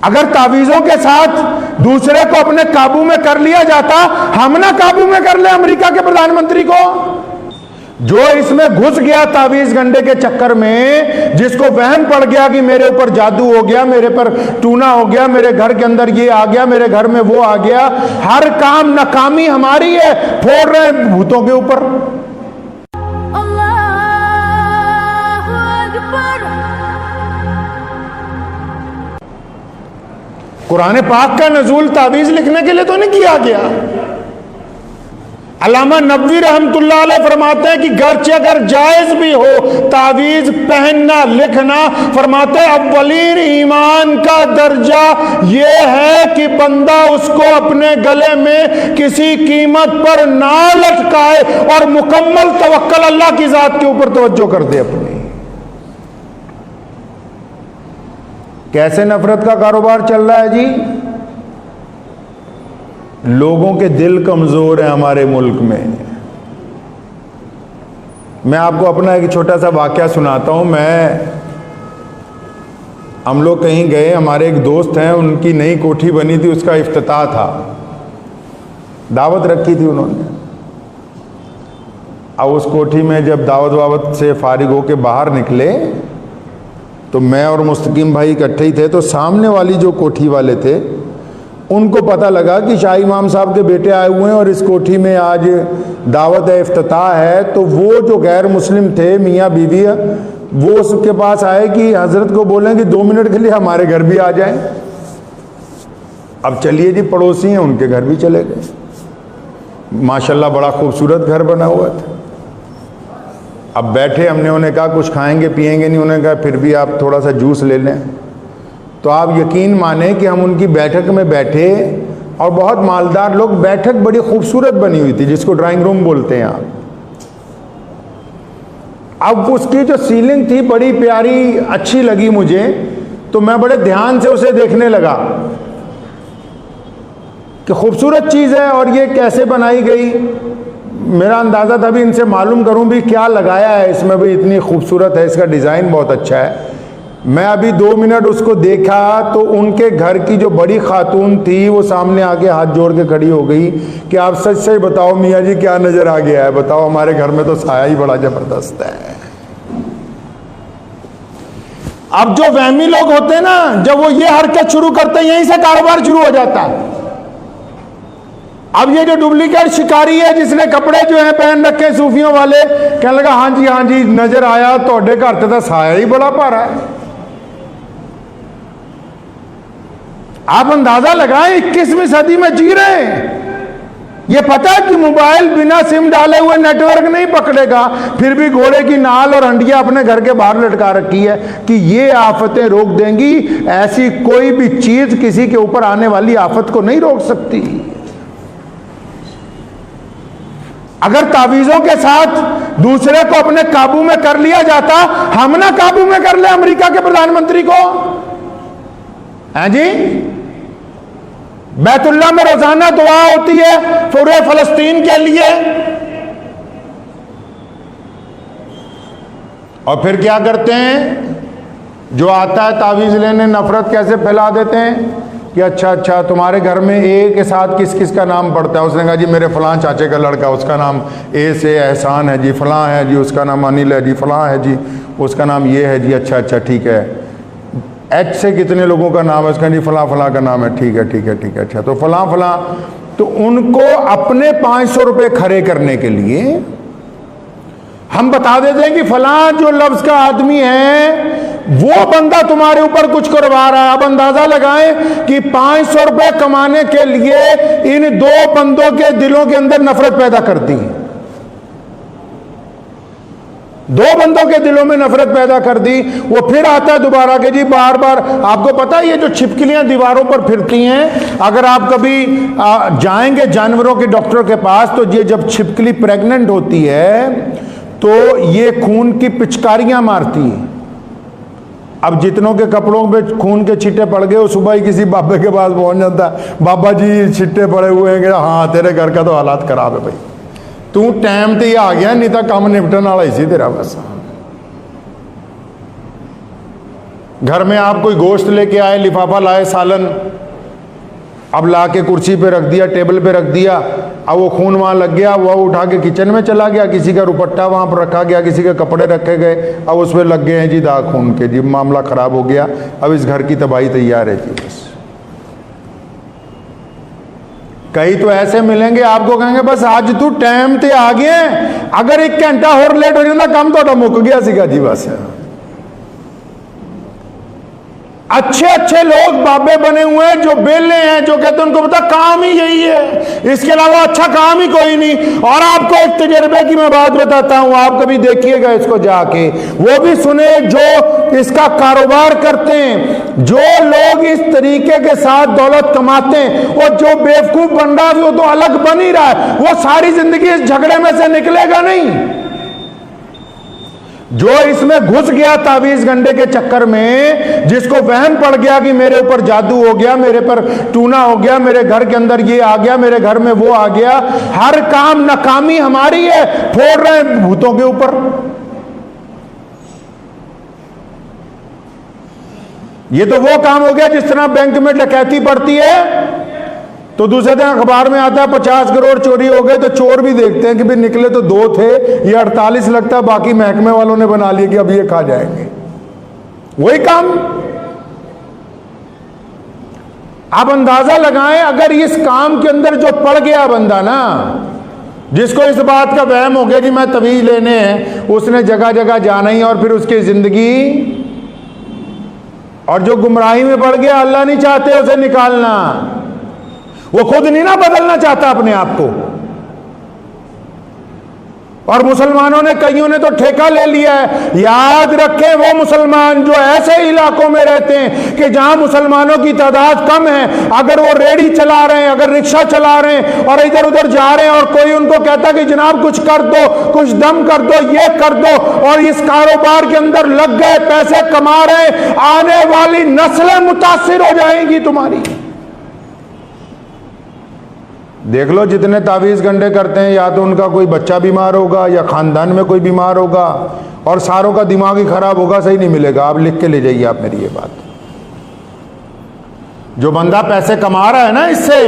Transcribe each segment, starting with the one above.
अगर तावीजों के साथ दूसरे को अपने काबू में कर लिया जाता, हम ना काबू में कर ले अमेरिका के प्रधानमंत्री को। जो इसमें घुस गया तावीज गंडे के चक्कर में, जिसको वहम पड़ गया कि मेरे ऊपर जादू हो गया, मेरे पर टूना हो गया, मेरे घर के अंदर ये आ गया, मेरे घर में वो आ गया, हर काम नाकामी हमारी है, फोड़ रहे हैं भूतों के ऊपर। कुरान पाक का नजूल तावीज लिखने के लिए तो नहीं किया गया। अल्लामा नबवी रहमतुल्लाह अलैह फरमाते हैं कि गर्चे अगर जायज भी हो तावीज पहनना लिखना, फरमाते हैं अव्वलीन ईमान का दर्जा यह है कि बंदा उसको अपने गले में किसी कीमत पर ना लटकाए और मुकम्मल तवक्कल अल्लाह की जात के ऊपर तवज्जो कर दे अपनी। कैसे नफरत का कारोबार चल रहा है जी? लोगों के दिल कमजोर हैं हमारे मुल्क में। मैं आपको अपना एक छोटा सा वाकया सुनाता हूं। हम लोग कहीं गए, हमारे एक दोस्त हैं, उनकी नई कोठी बनी थी, उसका इफ्तिताह था, दावत रखी थी उन्होंने। अब उस कोठी में जब दावत वावत से फारिग होके बाहर निकले तो मैं और मुस्तकीम भाई इकट्ठे ही थे। तो सामने वाली जो कोठी वाले थे उनको पता लगा कि शाह इमाम साहब के बेटे आए हुए हैं और इस कोठी में आज दावत इफ्तिताह है। तो वो जो गैर मुस्लिम थे, मियाँ बीवी, वो उसके पास आए कि हजरत को बोलें कि 2 मिनट के लिए हमारे घर भी आ जाएं। अब चलिए जी, पड़ोसी हैं, उनके घर भी चले गए। माशाल्लाह बड़ा खूबसूरत घर बना हुआ था। अब बैठे, हमने उन्हें कहा कुछ खाएंगे पिएंगे नहीं, उन्होंने कहा फिर भी आप थोड़ा सा जूस ले लें। तो आप यकीन माने कि हम उनकी बैठक में बैठे और बहुत मालदार लोग, बैठक बड़ी खूबसूरत बनी हुई थी जिसको ड्राइंग रूम बोलते हैं आप। अब उसकी जो सीलिंग थी बड़ी प्यारी, अच्छी लगी मुझे, तो मैं बड़े ध्यान से उसे देखने लगा कि खूबसूरत चीज़ है और ये कैसे बनाई गई। मेरा अंदाज़ा था भी इनसे मालूम करूं भी क्या लगाया है इसमें, भी इतनी खूबसूरत है, इसका डिज़ाइन बहुत अच्छा है। मैं अभी 2 मिनट उसको देखा तो उनके घर की जो बड़ी खातून थी वो सामने आके हाथ जोड़ के खड़ी हो गई कि आप सच सच बताओ मियाँ जी क्या नज़र आ गया है, बताओ, हमारे घर में तो साया ही बड़ा ज़बरदस्त है। अब जो वहमी लोग होते हैं ना, जब वो ये हरकत शुरू करते हैं, यहीं से कारोबार शुरू हो जाता है। अब ये जो डुप्लीकेट शिकारी है जिसने कपड़े जो है पहन रखे सूफियों वाले, कहने लगा हाँ जी नजर आया तोड़े घर तो साया ही बड़ा भारा है। आप अंदाजा लगाएं 21वीं सदी में जी रहे हैं। ये पता है कि मोबाइल बिना सिम डाले हुए नेटवर्क नहीं पकड़ेगा, फिर भी घोड़े की नाल और हंडिया अपने घर के बाहर लटका रखी है कि ये आफतें रोक देंगी। ऐसी कोई भी चीज किसी के ऊपर आने वाली आफत को नहीं रोक सकती। अगर तावीजों के साथ दूसरे को अपने काबू में कर लिया जाता, हम ना काबू में कर ले अमेरिका के प्रधानमंत्री को। हैं जी? बैतुल्लाह में रोजाना दुआ होती है पूरे फलस्तीन के लिए, और फिर क्या करते हैं? जो आता है तावीज लेने, नफरत कैसे फैला देते हैं कि अच्छा तुम्हारे घर में ए के साथ किस किस का नाम पड़ता है। उसने कहा जी मेरे फलां चाचे का लड़का, उसका नाम ए से एहसान है जी, फलां है जी, उसका नाम अनिल है जी, फलां है जी, उसका नाम ये है जी, अच्छा ठीक है। एच से कितने लोगों का नाम है? उसका जी फलां फलां का नाम है, ठीक है, अच्छा तो फलां। तो उनको अपने 500 रुपये खड़े करने के लिए हम बता देते हैं कि फलां जो लफ्ज का आदमी है वो बंदा तुम्हारे ऊपर कुछ करवा रहा है। अब अंदाजा लगाएं कि 500 रुपए कमाने के लिए इन 2 बंदों के दिलों के अंदर नफरत पैदा कर दी। 2 बंदों के दिलों में नफरत पैदा कर दी। वो फिर आता है दोबारा के जी बार बार। आपको पता है ये जो छिपकलियां दीवारों पर फिरती हैं, अगर आप कभी जाएंगे जानवरों के डॉक्टर के पास, तो ये जब छिपकली प्रेग्नेंट होती है तो ये खून की पिचकारियां मारती है। अब जितनों के कपड़ों पे खून के छिट्टे पड़ गए, वो सुबह ही किसी बाबे के पास पहुंच जाता है, बाबा जी छिट्टे पड़े हुए हैं। हाँ तेरे घर का तो हालात खराब है भाई, तू टाइम ते ही आ गया, नहीं तो काम निपटन वाला ही सी तेरा। बस घर में आप कोई गोश्त लेके आए, लिफाफा लाए सालन, अब ला के कुर्सी पे रख दिया, टेबल पे रख दिया, अब वो खून वहाँ लग गया, वो उठा के किचन में चला गया, किसी का रुपट्टा वहाँ पर रखा गया, किसी के कपड़े रखे गए, अब उस पर लग गए हैं जी दाग खून के, जी मामला ख़राब हो गया, अब इस घर की तबाही तैयार है जी। बस कई तो ऐसे मिलेंगे आपको कहेंगे बस आज तू टाइम ते आ गए, अगर 1 घंटा और लेट हो जाता काम तो मुक गया सीगा जी। बस अच्छे अच्छे लोग बाबे बने हुए हैं जो बेले हैं, जो कहते हैं उनको पता काम ही यही है, इसके अलावा अच्छा काम ही कोई नहीं। और आपको एक तजर्बे की मैं बात बताता हूं, आप कभी देखिएगा इसको जाके, वो भी सुने जो इसका कारोबार करते हैं, जो लोग इस तरीके के साथ दौलत कमाते हैं, और जो बेवकूफ बन रहा है वो तो अलग बन ही रहा है, वो सारी जिंदगी इस झगड़े में से निकलेगा नहीं। जो इसमें घुस गया तावीज गंडे के चक्कर में, जिसको वहम पड़ गया कि मेरे ऊपर जादू हो गया, मेरे पर टूना हो गया, मेरे घर के अंदर ये आ गया, मेरे घर में वो आ गया, हर काम नाकामी हमारी है, फोड़ रहे हैं भूतों के ऊपर। ये तो वो काम हो गया जिस तरह बैंक में डकैती पड़ती है तो दूसरे दिन अखबार में आता है 50 करोड़ चोरी हो गए, तो चोर भी देखते हैं कि भाई निकले तो 2 थे, ये 48 लगता है, बाकी महकमे वालों ने बना लिया कि अब ये खा जाएंगे। वही काम आप अंदाजा लगाएं, अगर इस काम के अंदर जो पड़ गया बंदा ना, जिसको इस बात का वहम हो गया कि मैं तवीज लेने हैं, उसने जगह जगह जाना ही, और फिर उसकी जिंदगी, और जो गुमराही में पड़ गया अल्लाह नहीं चाहते उसे निकालना, वो खुद नहीं ना बदलना चाहता अपने आप को। और मुसलमानों ने, कईयों ने तो ठेका ले लिया है। याद रखें वो मुसलमान जो ऐसे इलाकों में रहते हैं कि जहां मुसलमानों की तादाद कम है, अगर वो रेडी चला रहे हैं, अगर रिक्शा चला रहे हैं और इधर उधर जा रहे हैं, और कोई उनको कहता कि जनाब कुछ कर दो, कुछ दम कर दो, ये कर दो, और इस कारोबार के अंदर लग गए, पैसे कमा रहे, आने वाली नस्लें मुतासिर हो जाएंगी तुम्हारी। देख लो जितने तावीज़ गंडे करते हैं, या तो उनका कोई बच्चा बीमार होगा या खानदान में कोई बीमार होगा, और सारों का दिमाग ही खराब होगा, सही नहीं मिलेगा। आप लिख के ले जाइए आप मेरी ये बात। जो बंदा पैसे कमा रहा है ना इससे,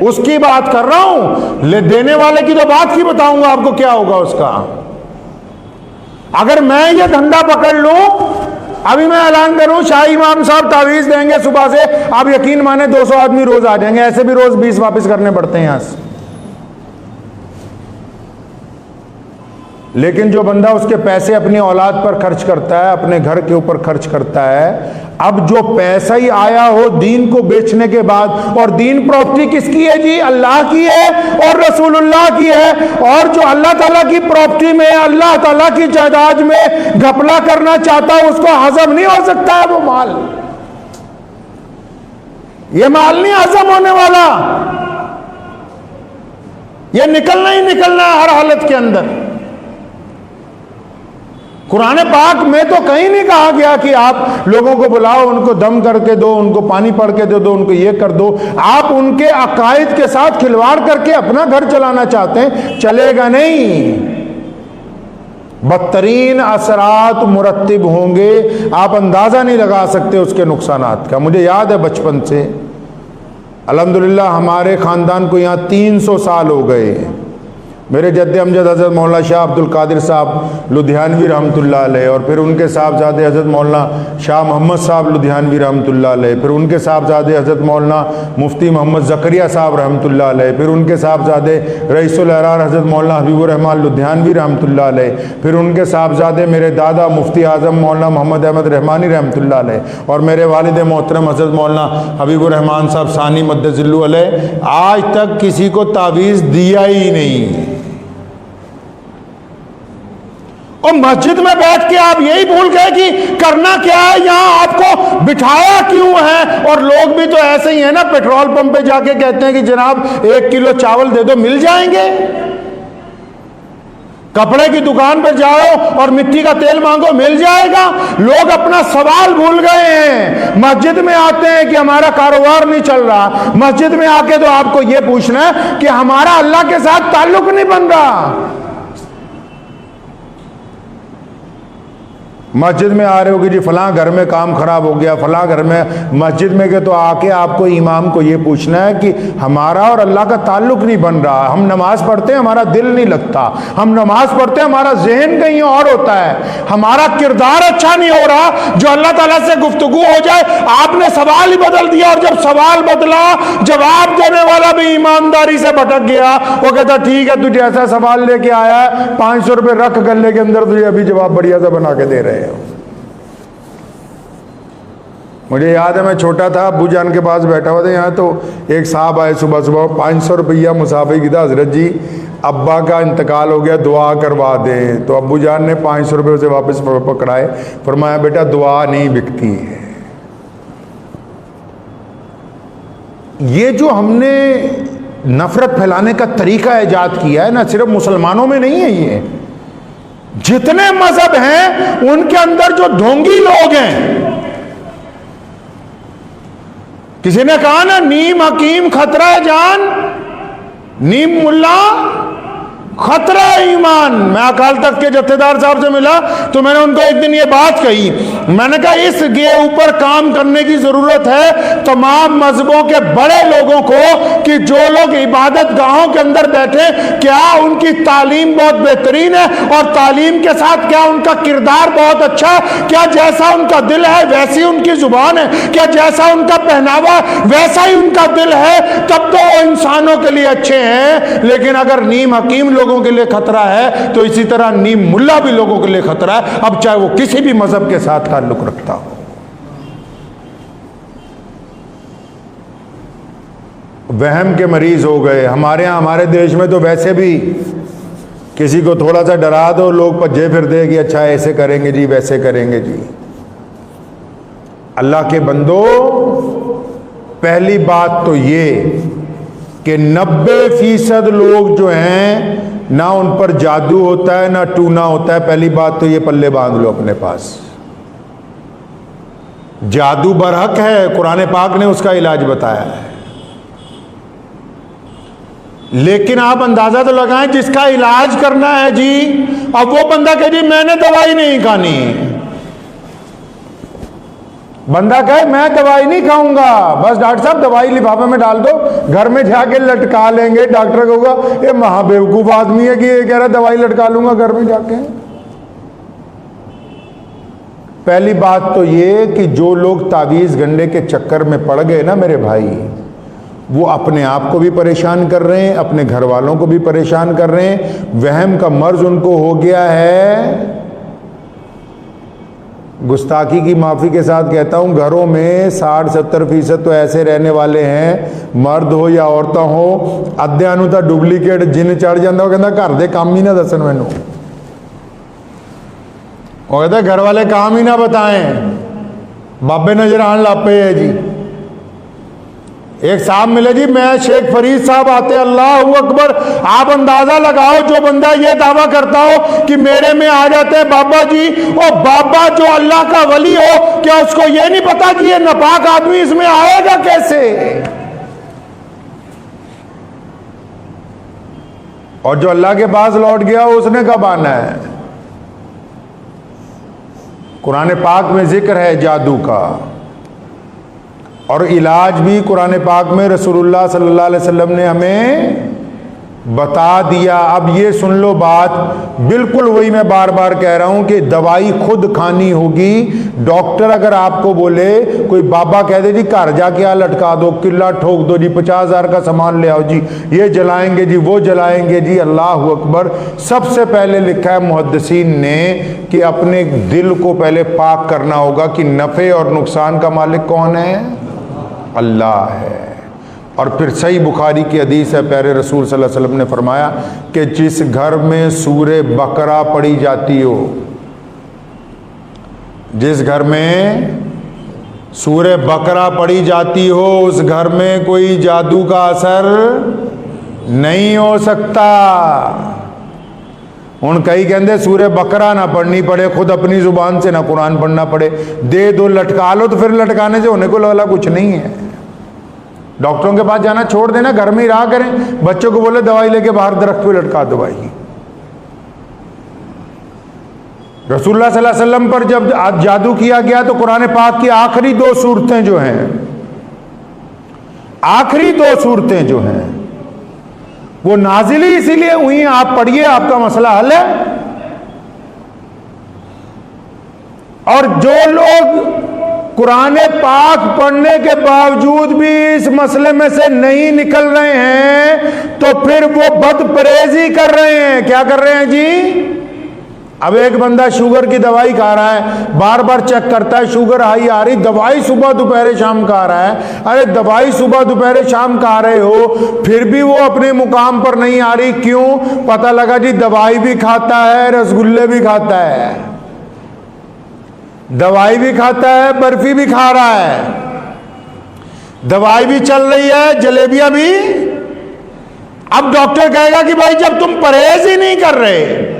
उसकी बात कर रहा हूं, ले देने वाले की तो बात ही बताऊंगा आपको क्या होगा उसका। अगर मैं ये धंधा पकड़ लूं, अभी मैं ऐलान करूं, शाही इमाम साहब तावीज देंगे सुबह से, आप यकीन माने 200 आदमी रोज आ जाएंगे, ऐसे भी रोज 20 वापस करने पड़ते हैं यहां से। लेकिन जो बंदा उसके पैसे अपनी औलाद पर खर्च करता है, अपने घर के ऊपर खर्च करता है, अब जो पैसा ही आया हो दीन को बेचने के बाद, और दीन प्रॉपर्टी किसकी है जी? अल्लाह की है और रसूलुल्लाह की है। और जो अल्लाह ताला की प्रॉपर्टी में, अल्लाह ताला की जायदाद में घपला करना चाहता है, उसको हजम नहीं हो सकता है वो माल। ये माल नहीं हजम होने वाला, ये निकलना ही निकलना है हर हालत के अंदर। कुरान पाक में तो कहीं नहीं कहा गया कि आप लोगों को बुलाओ, उनको दम करके दो, उनको पानी पड़ के दो, उनको ये कर दो। आप उनके अकायद के साथ खिलवाड़ करके अपना घर चलाना चाहते हैं, चलेगा नहीं। बदतरीन असरात मुरत्तिब होंगे, आप अंदाजा नहीं लगा सकते उसके नुकसानात का। मुझे याद है बचपन से, अल्हम्दुलिल्लाह हमारे ख़ानदान को यहाँ 300 साल हो गए। मेरे जद्दे अमजद हज़रत मौलाना शाह अब्दुल कादिर साहब लुधियानवी रहमतुल्लाह अलैह, और फिर उनके साहबजादे हज़रत मौलाना शाह मोहम्मद साहब लुधियानवी रहमतुल्लाह अलैह, फिर उनके साहबजादे हज़रत मौलाना मुफ्ती मोहम्मद ज़करिया साहब रहमतुल्लाह अलैह, फिर उनके साहबजादे रईसुल अहरार हज़रत मौलाना हबीबुर रहमान लुधियानवी रहमतुल्लाह अलैह, फिर उनके साहबजादे मेरे दादा मुफ्ती आज़म मौलाना मोहम्मद अहमद रहमानी रहमतुल्लाह अलैह, और मेरे वालिद मोहतरम हज़रत मौलाना हबीबुर रहमान साहब सानी मद्दज़िल्लु अलैह। आज तक किसी को तावीज़ दिया ही नहीं। और मस्जिद में बैठ के आप यही भूल गए कि करना क्या है, यहां आपको बिठाया क्यों है। और लोग भी तो ऐसे ही है ना, पेट्रोल पंप पे जाके कहते हैं कि जनाब 1 किलो चावल दे दो, मिल जाएंगे। कपड़े की दुकान पर जाओ और मिट्टी का तेल मांगो, मिल जाएगा। लोग अपना सवाल भूल गए हैं। मस्जिद में आते हैं कि हमारा कारोबार नहीं चल रहा, मस्जिद में आके तो आपको यह पूछना है कि हमारा अल्लाह के साथ ताल्लुक नहीं बन रहा। मस्जिद में आ रहे हो कि जी फलां घर में काम खराब हो गया, फलां घर में, मस्जिद में के तो आके आपको इमाम को ये पूछना है कि हमारा और अल्लाह का ताल्लुक नहीं बन रहा। हम नमाज पढ़ते हैं, हमारा दिल नहीं लगता, हम नमाज पढ़ते हैं, हमारा जहन कहीं और होता है, हमारा किरदार अच्छा नहीं हो रहा, जो अल्लाह ताला से गुफ्तगू हो जाए। आपने सवाल ही बदल दिया, और जब सवाल बदला, जवाब देने वाला भी ईमानदारी से भटक गया। वो कहता ठीक है, तुझे ऐसा सवाल लेके आया है, 500 रुपये रख गले के अंदर, तुझे अभी जवाब बढ़िया से बना के दे रहे हो। मुझे याद है मैं छोटा था, अब्बू जान के पास बैठा हुआ था यहाँ, तो एक साहब आए सुबह सुबह, 500 रुपया मुसाफिर की था, हजरत जी अब्बा का इंतकाल हो गया, दुआ करवा दें। तो अब्बू जान ने 500 रुपये उसे वापस पकड़ाए, फरमाया बेटा दुआ नहीं बिकती है। ये जो हमने नफरत फैलाने का तरीका ईजाद किया है ना, सिर्फ मुसलमानों में नहीं है, ये जितने मजहब हैं उनके अंदर जो ढोंगी लोग हैं। किसी ने कहा ना, नीम हकीम खतरा जान, नीम मुल्ला खतरा ईमान। मैं अकाल तख्त के जत्थेदार साहब से मिला तो मैंने उनको एक दिन ये बात कही, मैंने कहा इसके ऊपर काम करने की जरूरत है तमाम मजहबों के बड़े लोगों को, कि जो लोग इबादत गाहों के अंदर बैठे, क्या उनकी तालीम बहुत बेहतरीन है और तालीम के साथ क्या उनका किरदार बहुत अच्छा है, क्या जैसा उनका दिल है वैसी उनकी जुबान है, क्या जैसा उनका पहनावा वैसा ही उनका दिल है, तब तो वो इंसानों के लिए अच्छे हैं। लेकिन अगर नीम हकीम लोगों के लिए खतरा है, तो इसी तरह नीम मुल्ला भी लोगों के लिए खतरा है, अब चाहे वो किसी भी मजहब के साथ ताल्लुक रखता हो। वहम के मरीज हो गए हमारे यहां, हमारे देश में तो वैसे भी किसी को थोड़ा सा डरा दो, लोग भज्जे फिर दे कि अच्छा ऐसे करेंगे जी, वैसे करेंगे जी। अल्लाह के बंदो, पहली बात तो ये कि 90% लोग जो हैं ना उन पर जादू होता है ना टूना होता है। पहली बात तो ये पल्ले बांध लो अपने पास। जादू बरहक है, कुरान पाक ने उसका इलाज बताया है, लेकिन आप अंदाजा तो लगाएं जिसका इलाज करना है जी, अब वो बंदा कहे जी मैंने दवाई नहीं खानी, बंदा कहे मैं दवाई नहीं खाऊंगा, बस डॉक्टर साहब दवाई लिफाफे में डाल दो, घर में जाके लटका लेंगे। डॉक्टर कहूंगा ये महाबेवकूफ आदमी है कि ये कह रहा दवाई लटका लूंगा घर में जाके। पहली बात तो ये कि जो लोग तावीज गंडे के चक्कर में पड़ गए ना मेरे भाई, वो अपने आप को भी परेशान कर रहे हैं, अपने घर वालों को भी परेशान कर रहे हैं। वहम का मर्ज उनको हो गया है। गुस्ताखी की माफ़ी के साथ कहता हूँ, घरों में 60-70% तो ऐसे रहने वाले हैं, मर्द हो या औरतां हो, अद्धियां नूं तां डुप्लीकेट जिन चढ़ जाता, वो कहता घर दे काम ही ना दसन मैनू, वो कहता घर वाले काम ही ना बताएं, बाबे नजर आने लग पे है जी। एक साहब मिले जी, मैं शेख फरीद साहब आते, अल्लाह अकबर, आप अंदाजा लगाओ जो बंदा ये दावा करता हो कि मेरे में आ जाते हैं बाबा जी, और बाबा जो अल्लाह का वली हो, क्या उसको ये नहीं पता कि ये नापाक आदमी इसमें आएगा कैसे? और जो अल्लाह के पास लौट गया उसने कब आना है? कुरान पाक में जिक्र है जादू का, और इलाज भी कुरान पाक में रसूलुल्लाह सल्लल्लाहु अलैहि वसल्लम ने हमें बता दिया। अब ये सुन लो बात, बिल्कुल वही मैं बार बार कह रहा हूं कि दवाई खुद खानी होगी। डॉक्टर अगर आपको बोले, कोई बाबा कह दे जी घर जाके आ लटका दो, किला ठोक दो जी, 50,000 का सामान ले आओ जी, ये जलाएंगे जी, वो जलाएंगे जी, अल्लाह अकबर। सबसे पहले लिखा है मुहद्दिसीन ने कि अपने दिल को पहले पाक करना होगा कि नफ़े और नुकसान का मालिक कौन है? अल्लाह है। और फिर सही बुखारी की हदीस है, प्यारे रसूल सल्लल्लाहु अलैहि वसल्लम ने फरमाया कि जिस घर में सूरे बकरा पड़ी जाती हो, जिस घर में सूरे बकरा पड़ी जाती हो, उस घर में कोई जादू का असर नहीं हो सकता। हुण कई कहते सूरे बकरा ना पढ़नी पड़े, खुद अपनी जुबान से ना कुरान पढ़ना पड़े, दे दो लटका लो, तो फिर लटकाने से होने को वाला कुछ नहीं है। डॉक्टरों के पास जाना छोड़ देना, घर में ही रहा करें। बच्चों को बोले दवाई लेके बाहर दरख्त पे लटका दो भाई। रसूलुल्लाह सल्लल्लाहु अलैहि वसल्लम पर जब जादू किया गया तो कुरान पाक की आखिरी 2 सूरतें जो हैं, आखिरी 2 सूरतें जो हैं वो नाजिल ही इसीलिए हुई, आप पढ़िए, आपका मसला हल है। और जो लोग कुरान पाक पढ़ने के बावजूद भी इस मसले में से नहीं निकल रहे हैं तो फिर वो बदपरहेजी कर रहे हैं। क्या कर रहे हैं जी? अब एक बंदा शुगर की दवाई खा रहा है, बार बार चेक करता है शुगर हाई आ रही, दवाई सुबह दोपहर शाम खा रहा है। अरे दवाई सुबह दोपहर शाम खा रहे हो, फिर भी वो अपने मुकाम पर नहीं आ रही, क्यों? पता लगा जी दवाई भी खाता है, रसगुल्ले भी खाता है, दवाई भी खाता है, बर्फी भी खा रहा है, दवाई भी चल रही है, जलेबियां भी। अब डॉक्टर कहेगा कि भाई जब तुम परहेज ही नहीं कर रहे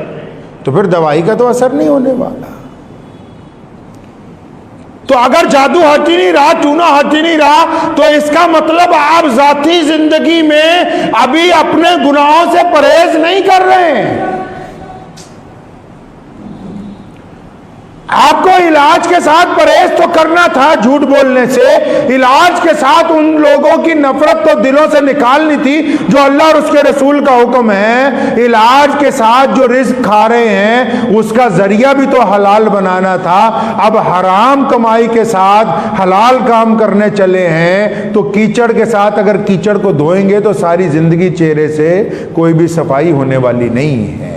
तो फिर दवाई का तो असर नहीं होने वाला। तो अगर जादू हट ही नहीं रहा, टूना हट ही नहीं रहा, तो इसका मतलब आप जाती जिंदगी में अभी अपने गुनाहों से परहेज नहीं कर रहे हैं। आपको इलाज के साथ परहेज तो करना था, झूठ बोलने से। इलाज के साथ उन लोगों की नफरत तो दिलों से निकालनी थी जो अल्लाह और उसके रसूल का हुक्म है। इलाज के साथ जो रिस्क खा रहे हैं उसका जरिया भी तो हलाल बनाना था। अब हराम कमाई के साथ हलाल काम करने चले हैं तो कीचड़ के साथ अगर कीचड़ को धोएंगे तो सारी जिंदगी चेहरे से कोई भी सफाई होने वाली नहीं है।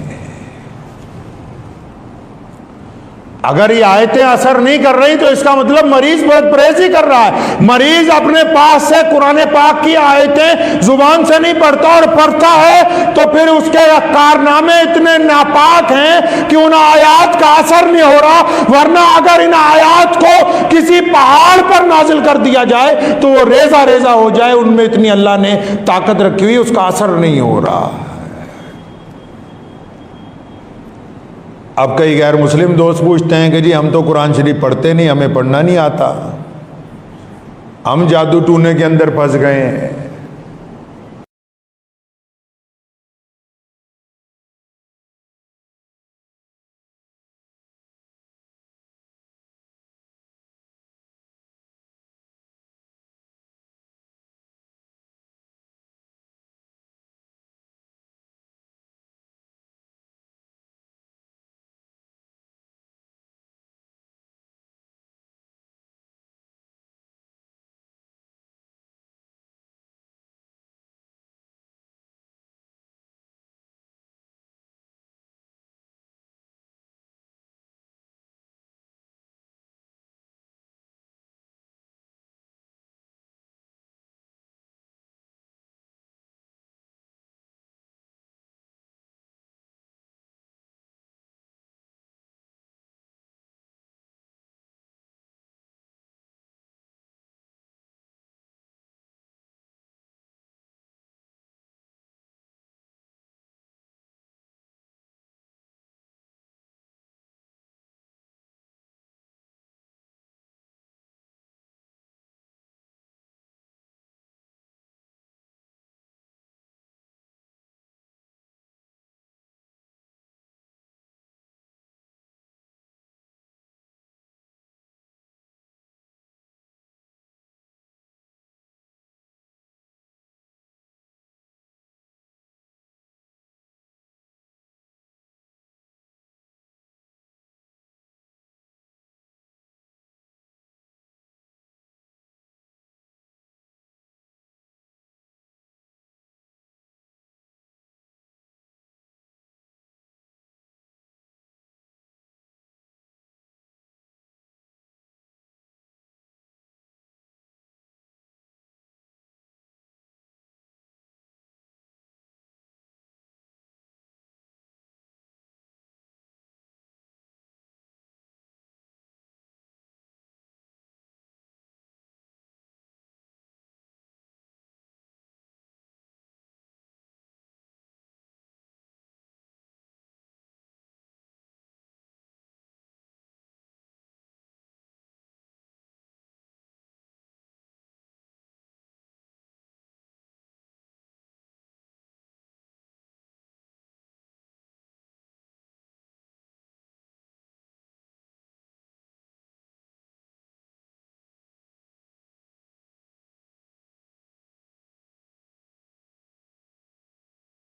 अगर ये आयतें असर नहीं कर रही तो इसका मतलब मरीज बदपरहेजी कर रहा है। मरीज अपने पास से कुरान पाक की आयतें जुबान से नहीं पढ़ता और पढ़ता है तो फिर उसके कारनामे इतने नापाक हैं कि उन आयात का असर नहीं हो रहा। वरना अगर इन आयात को किसी पहाड़ पर नाजिल कर दिया जाए तो वो रेजा रेजा हो जाए, उनमें इतनी अल्लाह ने ताकत रखी हुई, उसका असर नहीं हो रहा। अब कई गैर मुस्लिम दोस्त पूछते हैं कि जी हम तो कुरान शरीफ पढ़ते नहीं, हमें पढ़ना नहीं आता, हम जादू टूने के अंदर फंस गए हैं।